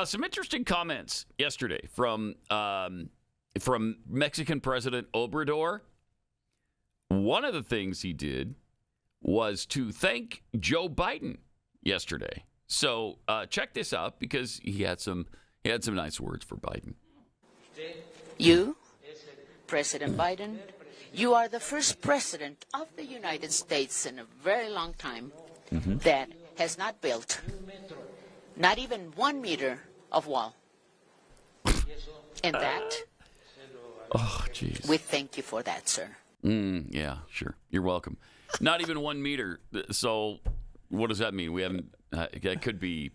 Some interesting comments yesterday from Mexican President Obrador. One of the things he did was to thank Joe Biden yesterday. So check this out because he had some nice words for Biden. You, President Biden, you are the first president of the United States in a very long time that has not built not even 1 meter of wall. And that, oh, jeez. we thank you for that, sir. Yeah, sure. You're welcome. Not even 1 meter. So what does that mean? We haven't, that could be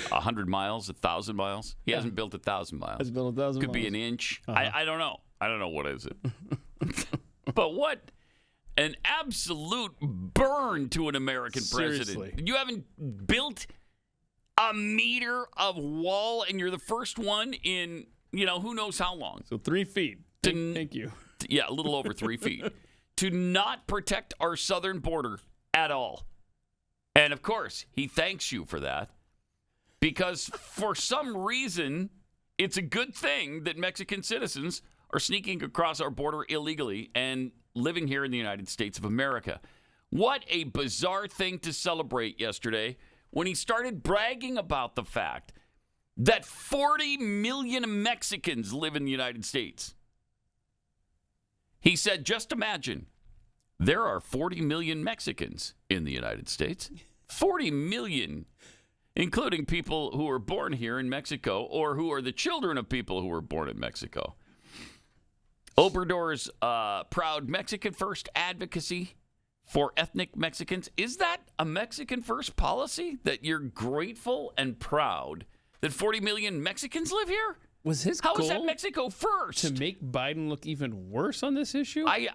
100 miles, 1,000 miles. He hasn't built 1,000 miles. Has built 1,000 Could miles. be an inch. I don't know. I don't know what is it. But what an absolute burn to an American Seriously. president. You haven't built a meter of wall, and you're the first one in, who knows how long. So 3 feet. Thank you. Yeah, a little over 3 feet. To not protect our southern border at all. And, of course, he thanks you for that. Because for some reason, it's a good thing that Mexican citizens are sneaking across our border illegally and living here in the United States of America. What a bizarre thing to celebrate yesterday when he started bragging about the fact that 40 million Mexicans live in the United States. He said, just imagine, there are 40 million Mexicans in the United States. 40 million, including people who were born here in Mexico or who are the children of people who were born in Mexico. Obrador's proud Mexican first advocacy for ethnic Mexicans. Is that a Mexican first policy? That you're grateful and proud that 40 million Mexicans live here? Was his How goal is that Mexico first? to make Biden look even worse on this issue? I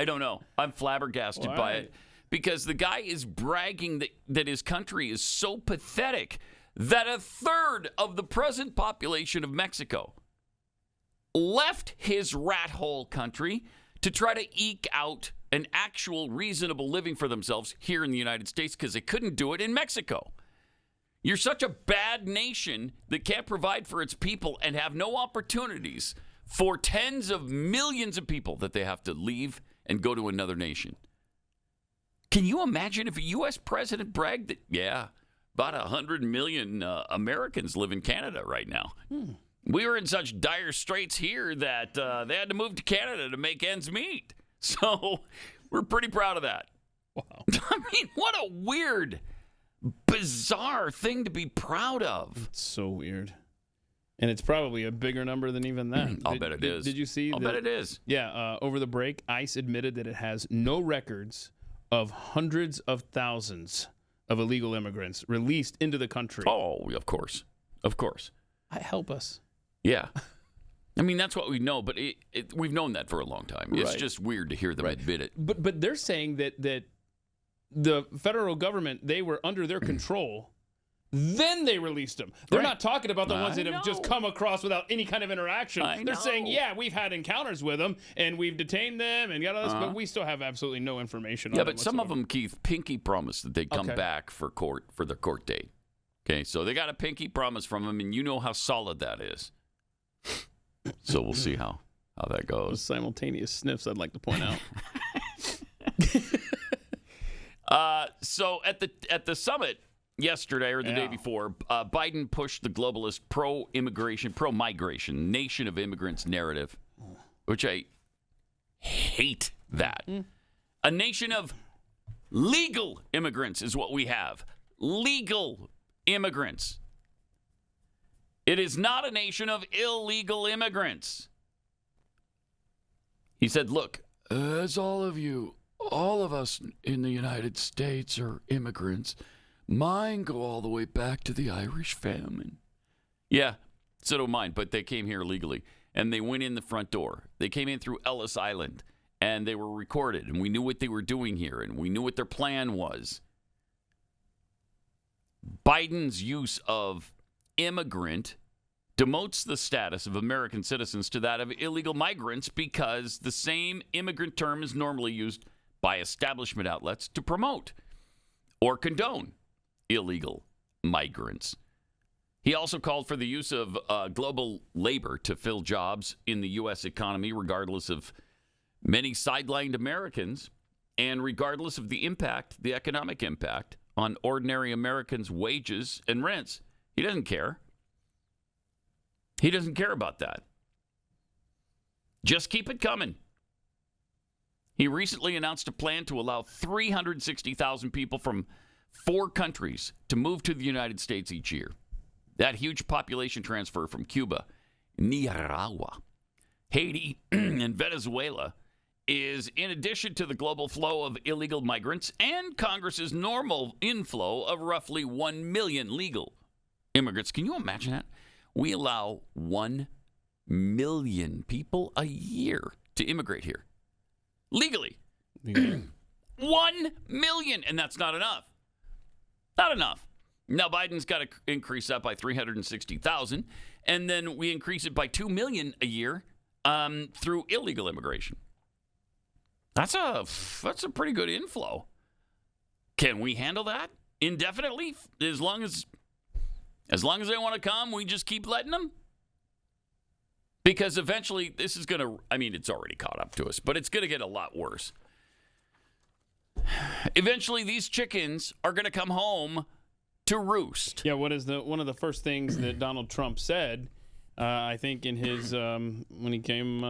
don't know. I'm flabbergasted by it because the guy is bragging that his country is so pathetic that a third of the present population of Mexico left his rat hole country to try to eke out an actual reasonable living for themselves here in the United States because they couldn't do it in Mexico. You're such a bad nation that can't provide for its people and have no opportunities for tens of millions of people that they have to leave and go to another nation. Can you imagine if a U.S. president bragged that, yeah, about 100 million Americans live in Canada right now? We were in such dire straits here that they had to move to Canada to make ends meet. So we're pretty proud of that. Wow. I mean, what a weird, bizarre thing to be proud of. It's so weird. And it's probably a bigger number than even that. I'll bet it is. Did you see? I'll bet it is. Yeah, over the break, ICE admitted that it has no records of hundreds of thousands of illegal immigrants released into the country. Oh, of course. Of course. Help us. Yeah. I mean, that's what we know, but we've known that for a long time. It's Right. just weird to hear them admit it. But they're saying that the federal government, they were under their control, then they released them. They're not talking about the ones that have just come across without any kind of interaction. They're saying, yeah, we've had encounters with them, and we've detained them, and got all this, but we still have absolutely no information on them. Yeah, but some of them, Keith, pinky promised that they'd come back for their court date. Okay, so they got a pinky promise from them, and you know how solid that is. So we'll see how that goes. Those simultaneous sniffs, I'd like to point out. So at the summit yesterday or the day before, Biden pushed the globalist pro-immigration, pro-migration, nation of immigrants narrative, which I hate that. A nation of legal immigrants is what we have. Legal immigrants. It is not a nation of illegal immigrants. He said, look, as all of us in the United States are immigrants, mine go all the way back to the Irish famine. Yeah, so do mine, but they came here legally, and they went in the front door. They came in through Ellis Island, and they were recorded, and we knew what they were doing here, and we knew what their plan was. Biden's use of immigrant demotes the status of American citizens to that of illegal migrants because the same immigrant term is normally used by establishment outlets to promote or condone illegal migrants. He also called for the use of global labor to fill jobs in the U.S. economy, regardless of many sidelined Americans and regardless of the impact, the economic impact on ordinary Americans' wages and rents. He doesn't care. He doesn't care about that. Just keep it coming. He recently announced a plan to allow 360,000 people from 4 countries to move to the United States each year. That huge population transfer from Cuba, Nicaragua, Haiti, and Venezuela is in addition to the global flow of illegal migrants and Congress's normal inflow of roughly 1 million legal immigrants. Can you imagine that? We allow 1 million people a year to immigrate here. Legally. 1 million. And that's not enough. Not enough. Now, Biden's got to increase that by 360,000. And then we increase it by 2 million a year through illegal immigration. That's a pretty good inflow. Can we handle that indefinitely? As long as they want to come, we just keep letting them? Because eventually this is going to, it's already caught up to us, but it's going to get a lot worse. Eventually these chickens are going to come home to roost. Yeah, one of the first things that Donald Trump said, I think in his, when he came,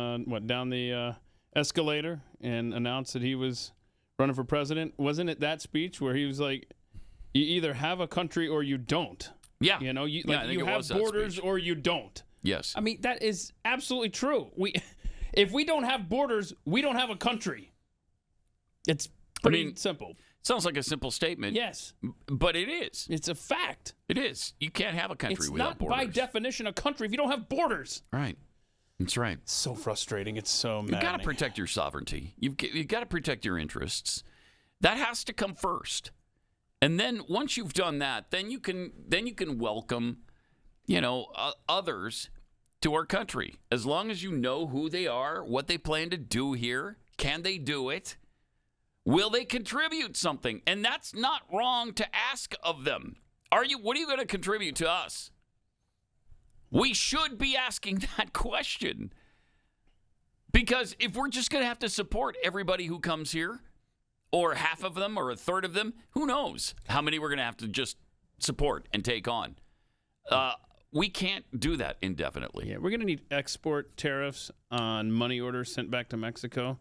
down the escalator and announced that he was running for president, wasn't it that speech where he was like, you either have a country or you don't? Yeah. You have borders or you don't. Yes. That is absolutely true. If we don't have borders, we don't have a country. It's pretty simple. Sounds like a simple statement. Yes. But it is. It's a fact. It is. You can't have a country without borders. It's not by definition a country if you don't have borders. Right. That's right. It's so frustrating. It's so maddening. You've got to protect your sovereignty. You've got to protect your interests. That has to come first. And then once you've done that, then you can welcome, others to our country. As long as you know who they are, what they plan to do here, can they do it? Will they contribute something? And that's not wrong to ask of them. What are you going to contribute to us? We should be asking that question. Because if we're just going to have to support everybody who comes here, or half of them, or a third of them, who knows how many we're going to have to just support and take on. We can't do that indefinitely. Yeah, we're going to need export tariffs on money orders sent back to Mexico.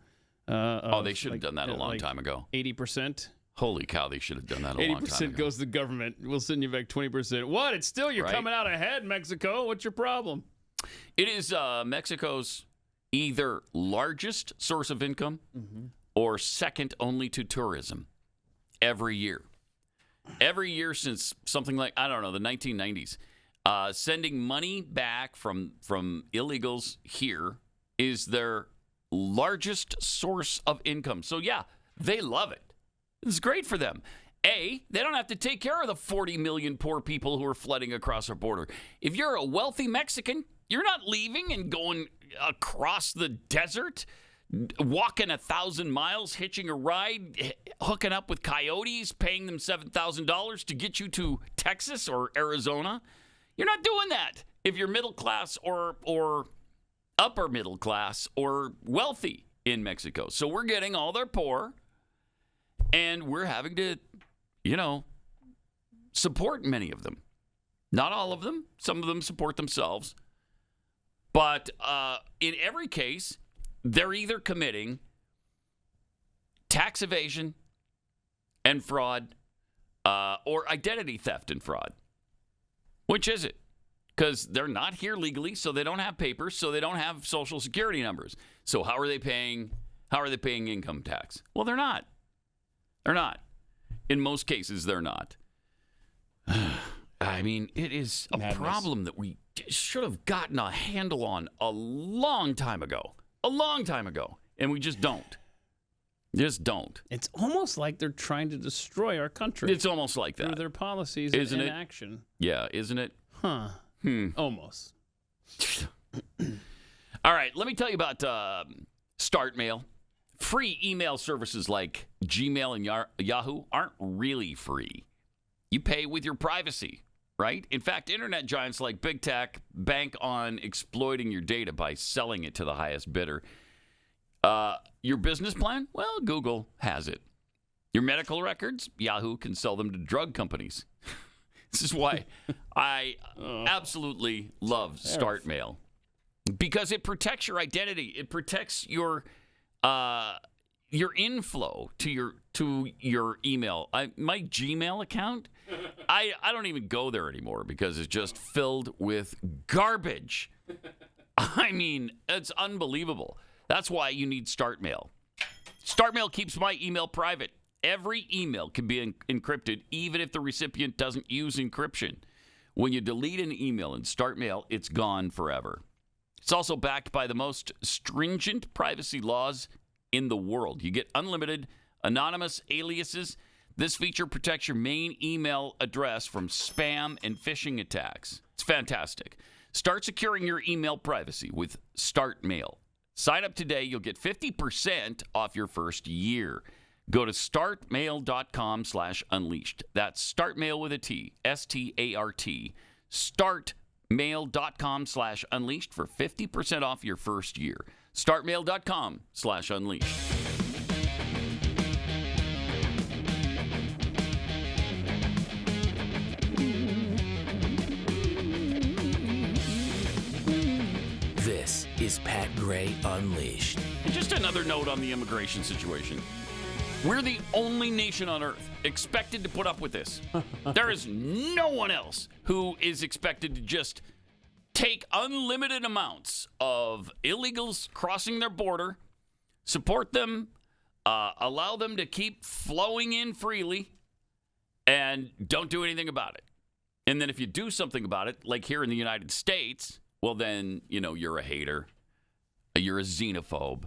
They should have done that a long time ago. 80%. Holy cow, they should have done that a long time ago. 80% goes to the government. We'll send you back 20%. What? It's still you're coming out ahead, Mexico. What's your problem? It is Mexico's either largest source of income or second only to tourism every year. Every year since something like, the 1990s, sending money back from illegals here is their largest source of income. So, yeah, they love it. It's great for them. They don't have to take care of the 40 million poor people who are flooding across our border. If you're a wealthy Mexican, you're not leaving and going across the desert, walking 1,000 miles, hitching a ride, hooking up with coyotes, paying them $7,000 to get you to Texas or Arizona. You're not doing that if you're middle class or upper middle class or wealthy in Mexico. So we're getting all their poor, and we're having to, support many of them. Not all of them. Some of them support themselves. But in every case, they're either committing tax evasion and fraud or identity theft and fraud. Which is it? Because they're not here legally, so they don't have papers, so they don't have Social Security numbers. So how are they paying income tax? Well, they're not. They're not. In most cases, they're not. It is a problem that we should have gotten a handle on a long time ago. And we just don't. Just don't. It's almost like they're trying to destroy our country. It's almost like that. Through their policies isn't and it? action. Yeah, isn't it? Huh. Almost. All right, let me tell you about Start Mail. Free email services like Gmail and Yahoo aren't really free. You pay with your privacy. right? In fact, internet giants like big tech bank on exploiting your data by selling it to the highest bidder. Your business plan? Well, Google has it. Your medical records? Yahoo can sell them to drug companies. This is why I absolutely love StartMail, because it protects your identity. It protects your inflow to your email. My Gmail account, I don't even go there anymore because it's just filled with garbage. I mean, it's unbelievable. That's why you need StartMail. StartMail keeps my email private. Every email can be encrypted, even if the recipient doesn't use encryption. When you delete an email in StartMail, it's gone forever. It's also backed by the most stringent privacy laws in the world. You get unlimited anonymous aliases. This feature protects your main email address from spam and phishing attacks. It's fantastic. Start securing your email privacy with StartMail. Sign up today. You'll get 50% off your first year. Go to startmail.com/unleashed. That's startmail with a T, START. Startmail.com/unleashed for 50% off your first year. Startmail.com/unleashed. This is Pat Gray Unleashed. And just another note on the immigration situation. We're the only nation on earth expected to put up with this. There is no one else who is expected to just take unlimited amounts of illegals crossing their border, support them, allow them to keep flowing in freely, and don't do anything about it. And then if you do something about it, like here in the United States, well then, you're a hater. You're a xenophobe.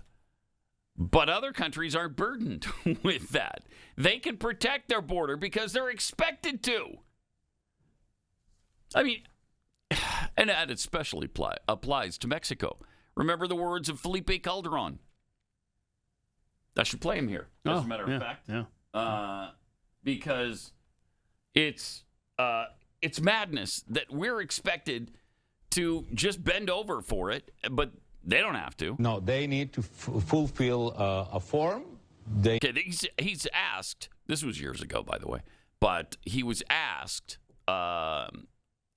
But other countries aren't burdened with that. They can protect their border because they're expected to. I mean, and that especially applies to Mexico. Remember the words of Felipe Calderon. I should play him here, as a matter of fact. Yeah. Because it's madness that we're expected to just bend over for it, but they don't have to. No, they need to fulfill a form. He's asked, this was years ago, by the way, but he was asked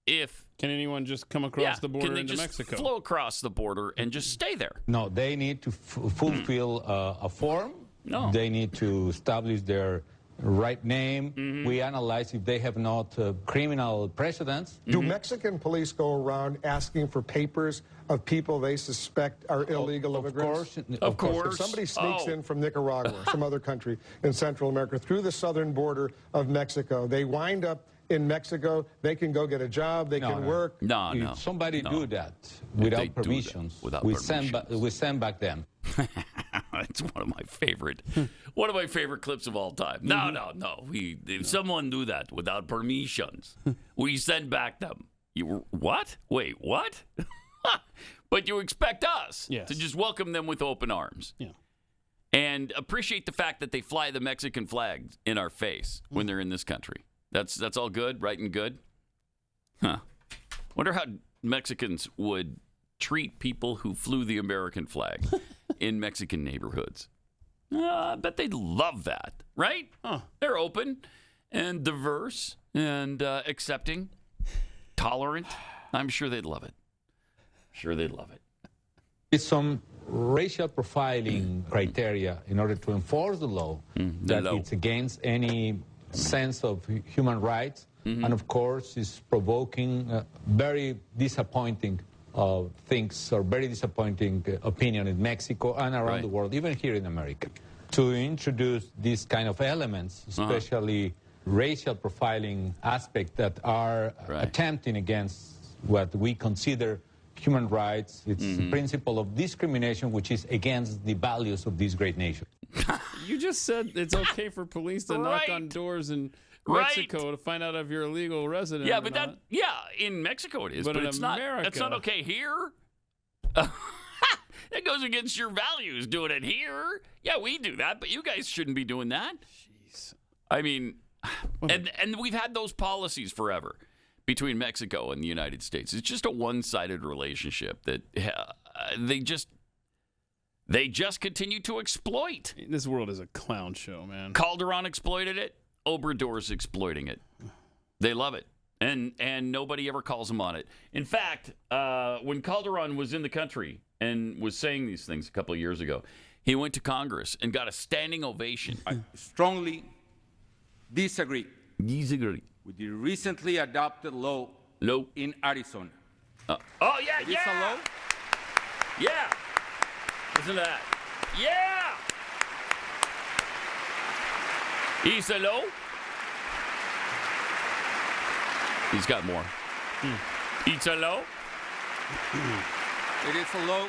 if... Can anyone just come across the border into Mexico? Can they just flow across the border and just stay there? No, they need to fulfill a form. No. They need to establish their right name. Mm-hmm. We analyze if they have not criminal precedents. Do Mexican police go around asking for papers of people they suspect are illegal immigrants? Of course. If somebody sneaks in from Nicaragua or some other country in Central America through the southern border of Mexico, they wind up in Mexico, they can go get a job, they can work. If somebody do that without permissions, we send back them. It's one of my favorite clips of all time. No. If someone do that without permissions, we send back them. What? Wait, what? But you expect us to just welcome them with open arms. Yeah. And appreciate the fact that they fly the Mexican flag in our face when they're in this country. That's all good, right and good? Huh. Wonder how Mexicans would treat people who flew the American flag in Mexican neighborhoods. I bet they'd love that, right? They're open and diverse and accepting, tolerant. I'm sure they'd love it. It's some racial profiling criteria in order to enforce the law that it's against any sense of human rights, and of course is provoking very disappointing things or very disappointing opinion in Mexico and around the world, even here in America. To introduce these kind of elements, especially racial profiling aspects that are attempting against what we consider human rights. It's the principle of discrimination, which is against the values of this great nation. You just said it's okay for police to knock on doors in Mexico to find out if you're a legal resident. Yeah, but in Mexico it is, but it's America, it's not okay here. That goes against your values, doing it here. Yeah, we do that, but you guys shouldn't be doing that. Jeez. I mean, and we've had those policies forever. between Mexico and the United States. It's just a one-sided relationship that they just continue to exploit. This world is a clown show, man. Calderon exploited it. Obrador's exploiting it. They love it. And nobody ever calls them on it. In fact, when Calderon was in the country and was saying these things a couple of years ago, he went to Congress and got a standing ovation. I strongly disagree with the recently adopted law in Arizona. Oh, yeah, It is a law. Yeah. Listen to that. Yeah. It's a law. He's got more. It's a law. It is a law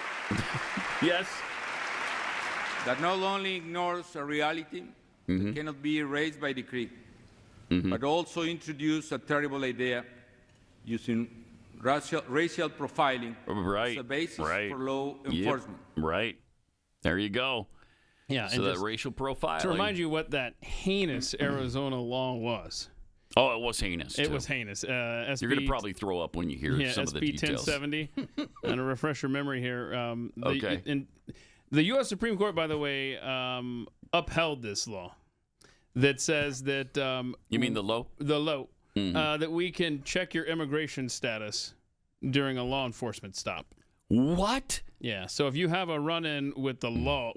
Yes. that not only ignores a reality that cannot be erased by decree, but also introduces a terrible idea using racial profiling as a basis for law enforcement. Right. There you go. Yeah, So that racial profiling. to remind you what that heinous Arizona law was. Oh, it was heinous. It too. was heinous. You're going to probably throw up when you hear some of the SB details. 1070. And to refresh your memory here, Okay. The U.S. Supreme Court, by the way, upheld this law that says that You mean the law? that we can check your immigration status during a law enforcement stop. What? Yeah. So if you have a run-in with the law,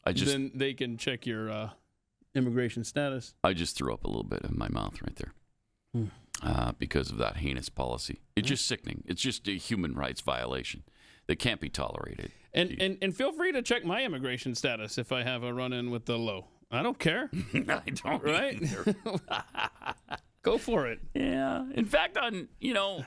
then they can check your immigration status. I just threw up a little bit in my mouth right there because of that heinous policy. It's just sickening. It's just a human rights violation that can't be tolerated. And feel free to check my immigration status if I have a run-in with the law. I don't care. I don't Right? Go for it. Yeah. In fact, on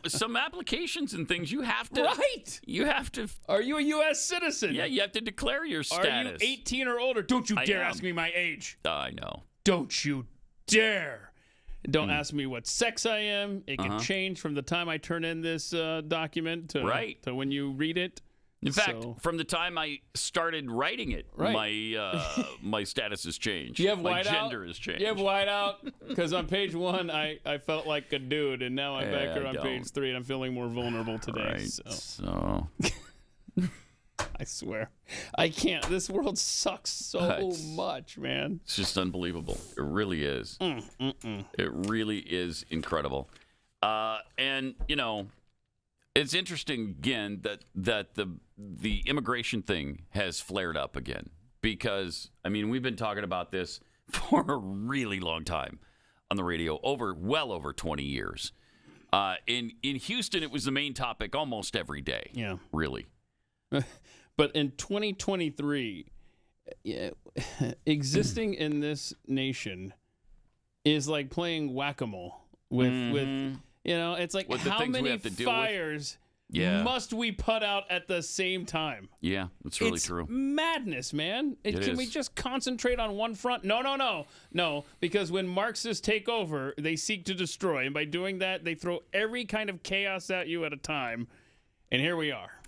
some applications and things, you have to. Right. You have to. Are you a U.S. citizen? Yeah, you have to declare your Are status. you 18 or older? Don't you I dare am. ask me my age. I know. Don't you dare. Don't ask me what sex I am. It can change from the time I turn in this document to when you read it. In fact, from the time I started writing it, my status has changed. You have my whiteout? gender has changed. You have whiteout? Because on page 1, I felt like a dude, and now I'm back here on page 3, and I'm feeling more vulnerable today. Right. So. I swear. I can't. This world sucks so much, man. It's just unbelievable. It really is. It really is incredible. And, it's interesting, again, that the immigration thing has flared up again because, we've been talking about this for a really long time on the radio, well over 20 years. In Houston, it was the main topic almost every day. Yeah. Really. But in 2023, existing in this nation is like playing whack-a-mole with it's like With the how things we many have to deal with. fires must we put out at the same time? Yeah, that's really It's true. madness, man. Can we is. just concentrate on one front? No, because when Marxists take over, they seek to destroy. And by doing that, they throw every kind of chaos at you at a time. And here we are.